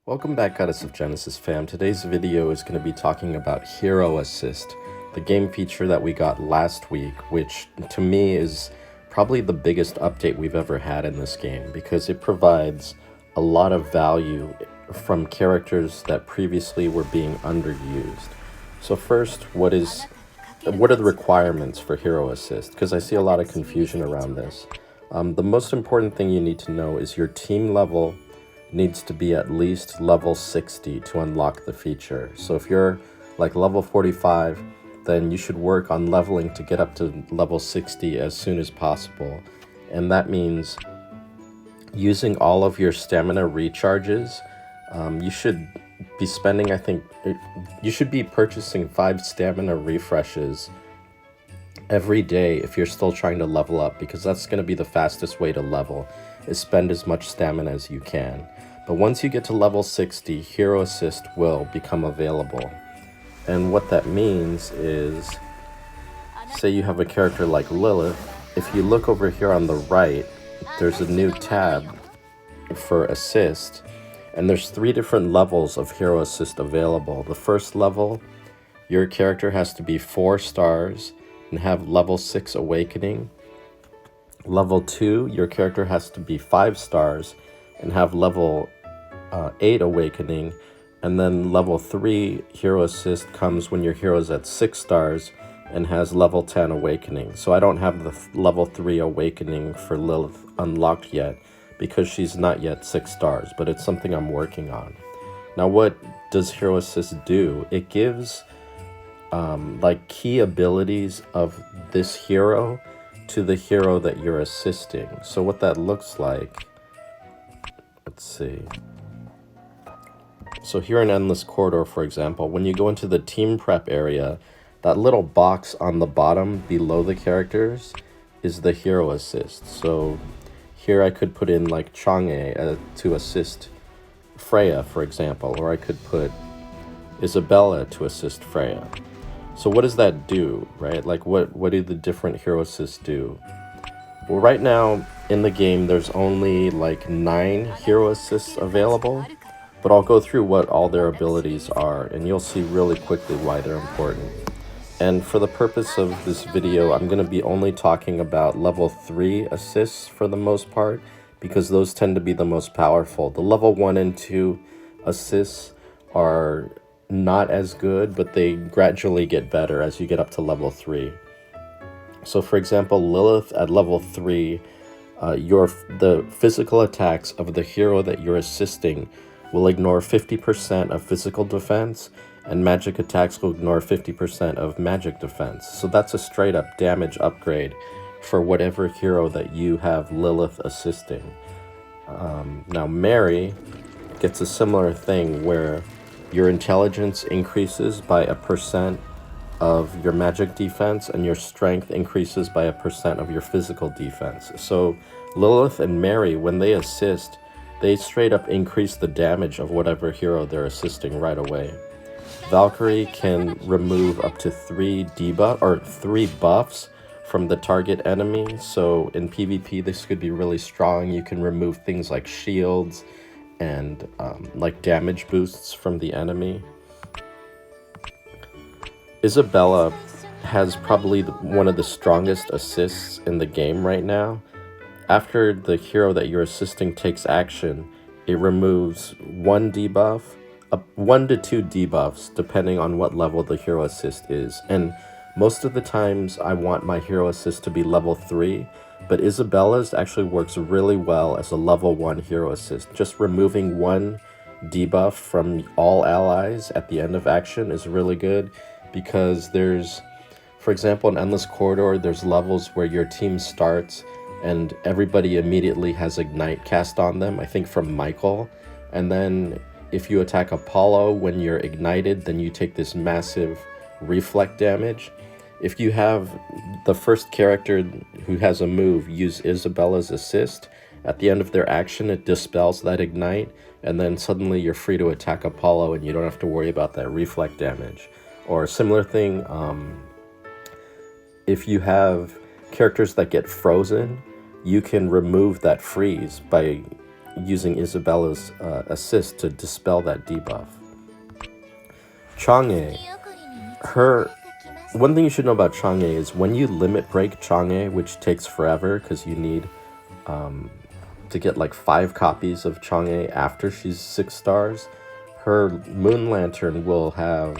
Welcome back, Goddess of Genesis fam. Today's video is going to be talking about Hero Assist, the game feature that we got last week, which to me is probably the biggest update we've ever had in this game because it provides a lot of value from characters that previously were being underused. So first, what are the requirements for Hero Assist? Because I see a lot of confusion around this. The most important thing you need to know is your team level needs to be at least level 60 to unlock the feature. So if you're like level 45, then you should work on leveling to get up to level 60 as soon as possible. And that means using all of your stamina recharges. You should be spending, you should be purchasing 5 stamina refreshes every day if you're still trying to level up, because that's going to be the fastest way to level, is spend as much stamina as you can. But once you get to level 60, Hero Assist will become available. And what that means is, say you have a character like Lilith, if you look over here on the right, there's a new tab for Assist, and there's 3 different levels of Hero Assist available. The first level, your character has to be 4 stars and have level 6 Awakening. Level 2, your character has to be 5 stars and have level 8 Awakening. And then level 3 Hero Assist comes when your hero is at 6 stars and has level 10 Awakening. So I don't have the level 3 Awakening for Lilith unlocked yet because she's not yet 6 stars, but it's something I'm working on. Now, what does Hero Assist do? It gives like key abilities of this hero to the hero that you're assisting. So what that looks like, let's see. So here in Endless Corridor, for example, when you go into the team prep area, that little box on the bottom below the characters is the Hero Assist. So here I could put in like Chang'e to assist Freya, for example, or I could put Isabella to assist Freya. So what does that do, right? Like what do the different Hero Assists do? Well, right now in the game, there's only like 9 Hero Assists available, but I'll go through what all their abilities are, and you'll see really quickly why they're important. And for the purpose of this video, I'm going to be only talking about level 3 assists for the most part, because those tend to be the most powerful. The level 1 and 2 assists are not as good, but they gradually get better as you get up to level 3. So for example, Lilith at level 3, the physical attacks of the hero that you're assisting will ignore 50% of physical defense, and magic attacks will ignore 50% of magic defense. So that's a straight up damage upgrade for whatever hero that you have Lilith assisting. Now Mary gets a similar thing where your intelligence increases by 1% of your magic defense, and your strength increases by 1% of your physical defense. So Lilith and Mary, when they assist, they straight up increase the damage of whatever hero they're assisting right away. Valkyrie can remove up to 3 buffs from the target enemy. So in PvP, this could be really strong. You can remove things like shields and like damage boosts from the enemy. Isabella has probably one of the strongest assists in the game right now. After the hero that you're assisting takes action, it removes 1 debuff, 1 to 2 debuffs, depending on what level the hero assist is. And most of the times I want my hero assist to be level 3, but Isabella's actually works really well as a level 1 hero assist. Just removing 1 debuff from all allies at the end of action is really good, because there's, for example, in Endless Corridor, there's levels where your team starts and everybody immediately has Ignite cast on them, I think from Michael. And then if you attack Apollo when you're ignited, then you take this massive reflect damage. If you have the first character who has a move use Isabella's assist, at the end of their action, it dispels that Ignite, and then suddenly you're free to attack Apollo and you don't have to worry about that reflect damage. Or a similar thing, if you have characters that get frozen, you can remove that freeze by using Isabella's assist to dispel that debuff. Chang'e, one thing you should know about Chang'e is when you limit break Chang'e, which takes forever because you need to get like 5 copies of Chang'e after she's 6 stars, her Moon Lantern will have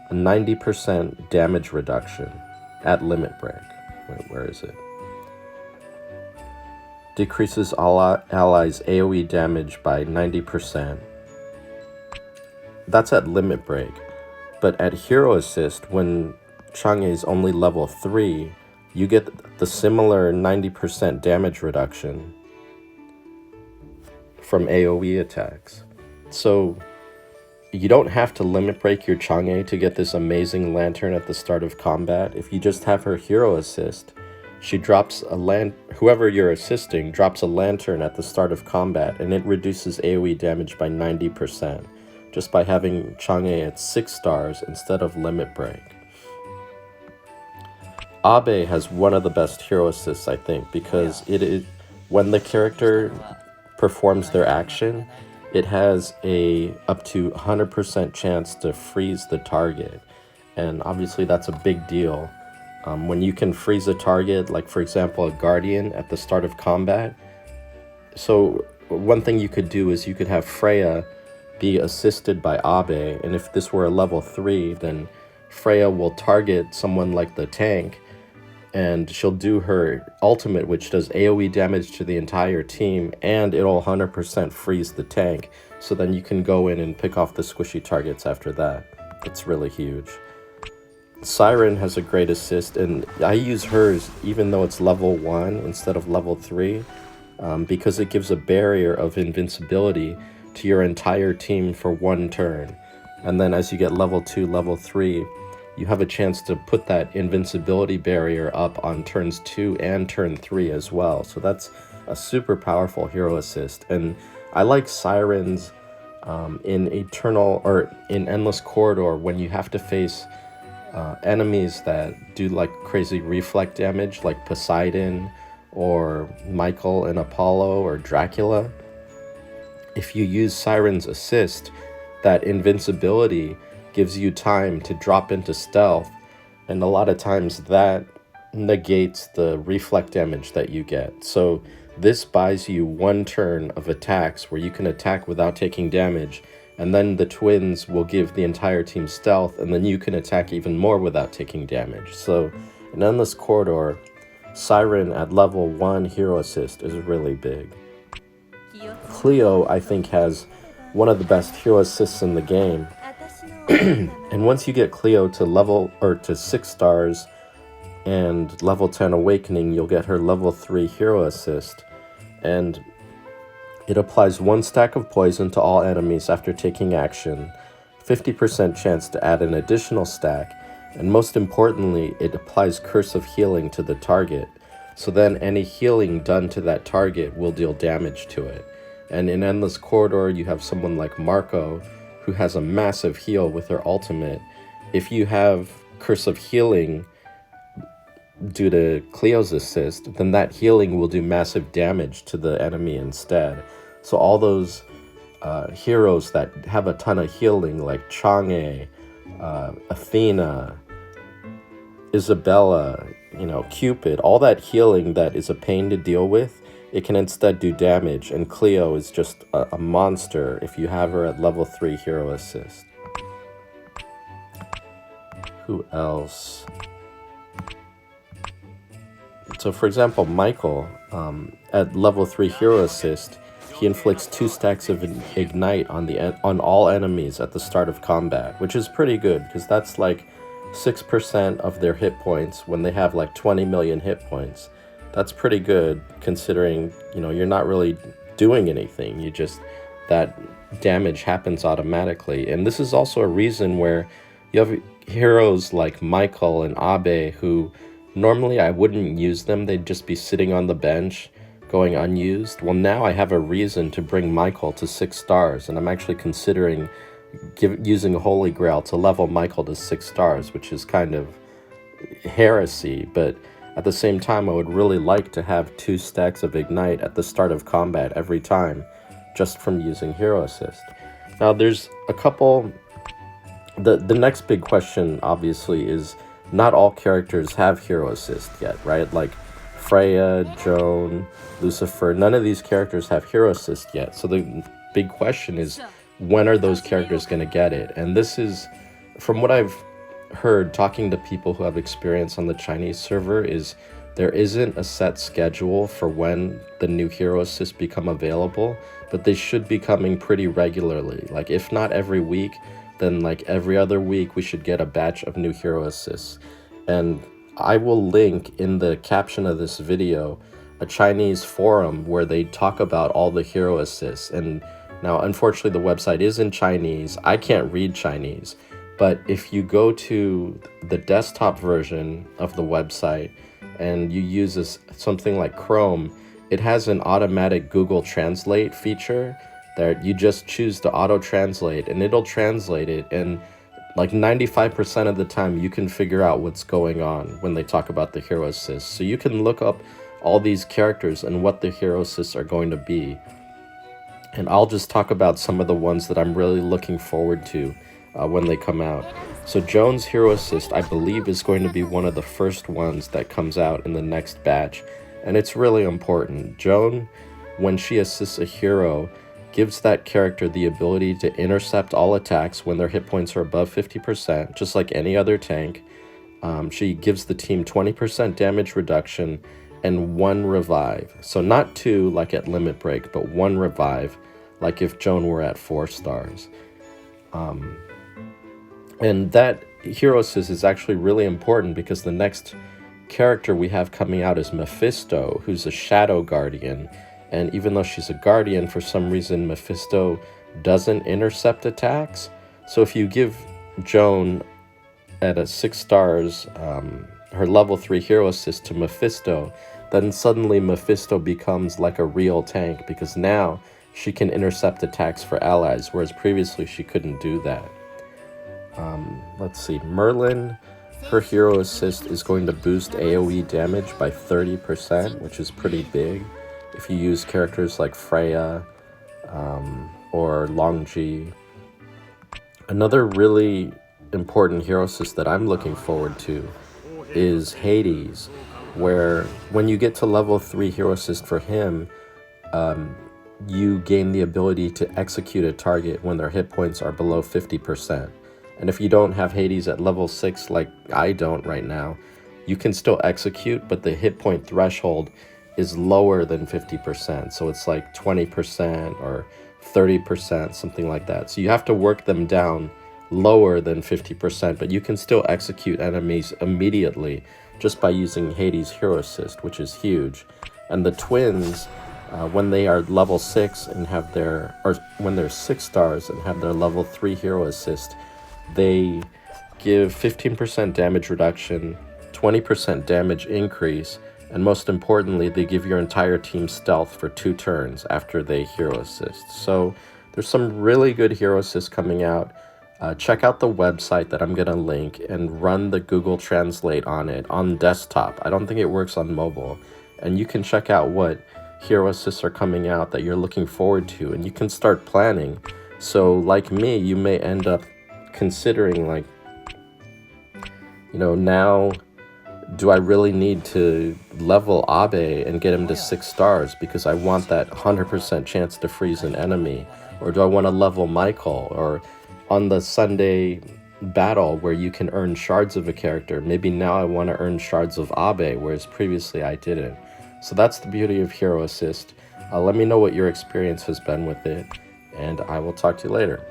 a 90% damage reduction at limit break. Wait, where is it? Decreases all allies' AoE damage by 90%. That's at limit break. But at Hero Assist, when Chang'e is only level 3, you get the similar 90% damage reduction from AoE attacks. So you don't have to limit break your Chang'e to get this amazing lantern at the start of combat. If you just have her Hero Assist, she drops whoever you're assisting drops a lantern at the start of combat, and it reduces AoE damage by 90%, just by having Chang'e at 6 stars instead of limit break. Abe has one of the best hero assists, I think, because it is when the character performs their action, it has a up to 100% chance to freeze the target, and obviously that's a big deal. When you can freeze a target, like for example a Guardian at the start of combat, so one thing you could do is you could have Freya be assisted by Abe, and if this were a level 3, then Freya will target someone like the tank, and she'll do her ultimate, which does AoE damage to the entire team, and it'll 100% freeze the tank, so then you can go in and pick off the squishy targets after that. It's really huge. Siren has a great assist, and I use hers even though it's level 1 instead of level 3, because it gives a barrier of invincibility to your entire team for 1 turn. And then as you get level 2, level 3, you have a chance to put that invincibility barrier up on turns 2 and turn 3 as well. So that's a super powerful hero assist. And I like Sirens in Endless Corridor when you have to face enemies that do like crazy reflect damage, like Poseidon or Michael and Apollo or Dracula. If you use Siren's assist, that invincibility gives you time to drop into stealth, and a lot of times that negates the reflect damage that you get. So this buys you 1 turn of attacks where you can attack without taking damage, and then the twins will give the entire team stealth, and then you can attack even more without taking damage. So in Endless Corridor, Siren at level 1 hero assist is really big. Cleo, I think, has one of the best hero assists in the game. And once you get Cleo to 6 stars and level 10 Awakening, you'll get her level 3 hero assist. And it applies 1 stack of poison to all enemies after taking action, 50% chance to add an additional stack, and most importantly, it applies Curse of Healing to the target. So then any healing done to that target will deal damage to it. And in Endless Corridor, you have someone like Marco, who has a massive heal with her ultimate. If you have Curse of Healing due to Cleo's assist, then that healing will do massive damage to the enemy instead. So all those heroes that have a ton of healing, like Chang'e, Athena, Isabella, Cupid, all that healing that is a pain to deal with, it can instead do damage, and Cleo is just a monster if you have her at level 3 hero assist. Who else? So for example, Michael, at level 3 hero assist, he inflicts 2 stacks of Ignite on all enemies at the start of combat, which is pretty good, because that's like 6% of their hit points when they have like 20 million hit points. That's pretty good considering, you're not really doing anything. That damage happens automatically. And this is also a reason where you have heroes like Michael and Abe who normally I wouldn't use them. They'd just be sitting on the bench going unused. Well, now I have a reason to bring Michael to 6 stars, and I'm actually considering using Holy Grail to level Michael to 6 stars, which is kind of heresy, but at the same time, I would really like to have 2 stacks of Ignite at the start of combat every time, just from using Hero Assist. Now there's a couple, the next big question obviously is not all characters have Hero Assist yet, right? Like Freya, Joan, Lucifer, none of these characters have Hero Assist yet. So the big question is, when are those characters going to get it? And this is, from what I've heard talking to people who have experience on the Chinese server, is there isn't a set schedule for when the new Hero Assist become available, but they should be coming pretty regularly. Like if not every week, then like every other week we should get a batch of new Hero Assists. And I will link in the caption of this video a Chinese forum where they talk about all the Hero Assists. And now unfortunately the website is in Chinese. I can't read Chinese, but if you go to the desktop version of the website and you use something like Chrome, it has an automatic Google Translate feature that you just choose to auto translate and it'll translate it, and like 95% of the time you can figure out what's going on when they talk about the Hero Assists. So you can look up all these characters and what the Hero Assists are going to be. And I'll just talk about some of the ones that I'm really looking forward to when they come out. So Joan's Hero Assist, I believe, is going to be one of the first ones that comes out in the next batch. And it's really important. Joan, when she assists a hero, gives that character the ability to intercept all attacks when their hit points are above 50%, just like any other tank. She gives the team 20% damage reduction and 1 revive. So not 2 like at Limit Break, but 1 revive, like if Joan were at 4 stars. And that Hero Assist is actually really important because the next character we have coming out is Mephisto, who's a Shadow Guardian. And even though she's a Guardian, for some reason Mephisto doesn't intercept attacks. So if you give Joan at a 6 stars her level 3 Hero Assist to Mephisto, then suddenly Mephisto becomes like a real tank, because now she can intercept attacks for allies, whereas previously she couldn't do that. Let's see, Merlin, her Hero Assist is going to boost AoE damage by 30%, which is pretty big. If you use characters like Freya or Longji. Another really important Hero Assist that I'm looking forward to is Hades, where when you get to level 3 Hero Assist for him, you gain the ability to execute a target when their hit points are below 50%. And if you don't have Hades at level 6 like I don't right now, you can still execute, but the hit point threshold is lower than 50%. So it's like 20% or 30%, something like that. So you have to work them down lower than 50%, but you can still execute enemies immediately just by using Hades' Hero Assist, which is huge. And the twins, when they are level 6 and have their, or when they're 6 stars and have their level 3 Hero Assist, they give 15% damage reduction, 20% damage increase, and most importantly, they give your entire team stealth for 2 turns after they Hero Assist. So there's some really good Hero Assists coming out. Check out the website that I'm going to link and run the Google Translate on it on desktop. I don't think it works on mobile. And you can check out what Hero Assists are coming out that you're looking forward to, and you can start planning. So like me, you may end up considering, like, you know, now do I really need to level Abe and get him to 6 stars because I want that 100% chance to freeze an enemy? Or do I want to level Michael? Or on the Sunday battle where you can earn shards of a character, maybe now I want to earn shards of Abe, whereas previously I didn't. So that's the beauty of Hero Assist. Let me know what your experience has been with it, and I will talk to you later.